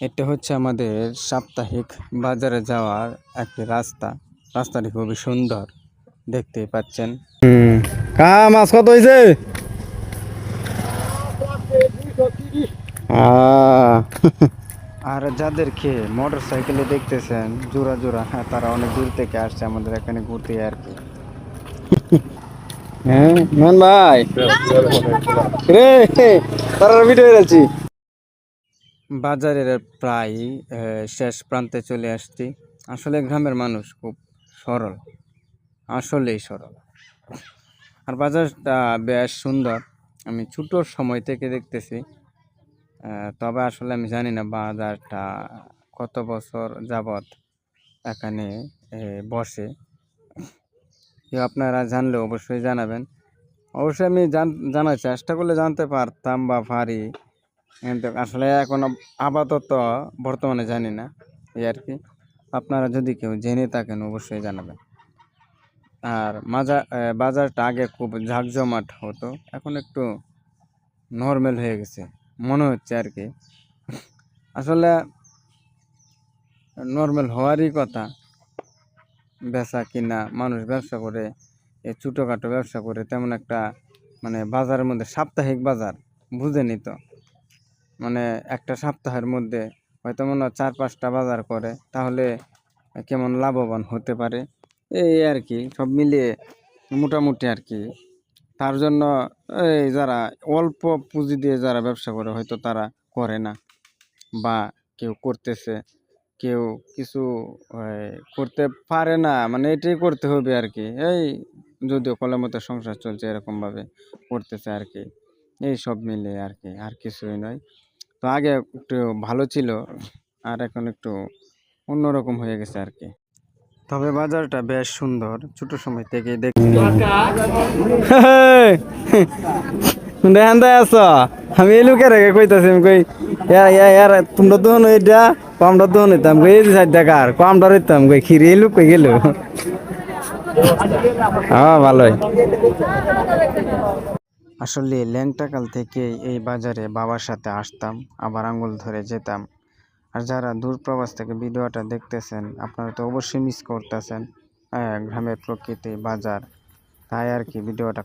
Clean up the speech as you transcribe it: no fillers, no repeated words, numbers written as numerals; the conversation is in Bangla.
এটা হচ্ছে আমাদের সাপ্তাহিক বাজারে যাওয়ার একটি রাস্তা। রাস্তাটি খুবই সুন্দর, দেখতেই পাচ্ছেন। কাহা মাছ কত হয়েছে? আর যাদেরকে মোটর সাইকেলে দেখতেছেন জোড়া জোড়া, হ্যাঁ, তারা অনেক দূর থেকে আসছে আমাদের এখানে ঘুরতে আর কি। হ্যাঁ মান ভাই রে, তারা ভিডিও যাচ্ছি। বাজারের প্রায় শেষ প্রান্তে চলে আসছি। আসলে গ্রামের মানুষ খুব সরল, আসলেই সরল। আর বাজারটা বেশ সুন্দর, আমি ছোটোর সময় থেকে দেখতেছি। তবে আসলে আমি জানি না বাজারটা কত বছর যাবত এখানে বসে। কেউ আপনারা জানলে অবশ্যই জানাবেন। অবশ্যই আমি জানার চেষ্টা করলে জানতে পারতাম বা পারি, কিন্তু আসলে এখন আপাতত বর্তমানে জানি না, এই আর কি। আপনারা যদি কেউ জেনে থাকেন অবশ্যই জানাবেন। আর বাজারটা আগে খুব ঝাঁকজমাট হতো, এখন একটু নর্মাল হয়ে গেছে মনে হচ্ছে আর কি। আসলে নর্মাল হওয়ারই কথা। বেচা কিনা, মানুষ ব্যবসা করে, এই ছোটোখাটো ব্যবসা করে, তেমন একটা মানে বাজারের মধ্যে সাপ্তাহিক বাজার বুঝেনি তো। মানে একটা সপ্তাহের মধ্যে হয়তো মনে হয় 4-5টা বাজার করে, তাহলে কেমন লাভবান হতে পারে, এই আর কি। সব মিলিয়ে মোটামুটি আর কি। তার জন্য এই যারা অল্প পুঁজি দিয়ে যারা ব্যবসা করে হয়তো তারা করে না, বা কেউ করতেছে, কেউ কিছু করতে পারে না, মানে এটাই করতে হবে আর কি। এই যদিও কলের মতো সংসার চলছে এরকমভাবে করতেছে আর কি। এই সব মিলে আর কি, আর কিছুই নয়। তো আগে একটু ভালো ছিল, আর এখন একটু অন্যরকম হয়ে গেছে আর কি। তবে বাজারটা বেশ সুন্দর, ছোট সময় থেকে দেখছি। দেখান দেয় আছ, আমি এই লোকের আগে কইতাছি, আমি কই ইয়ার তোমরা তো এটা কমটা তো নিতাম, কই এই সাইড দেখার কমটা নিতাম, কই খিরি এই লোক কই গেল। হ্যাঁ ভালোই। আসলে ল্যাংটাকাল থেকে এই বাজারে বাবার সাথে আসতাম, আবার আঙ্গুল ধরে যেতাম। আর যারা দূর প্রবাস থেকে ভিডিওটা দেখতেছেন, আপনারা তো অবশ্যই মিস করতেছেন গ্রামের প্রকৃতি, বাজার, তাই আর কি ভিডিওটা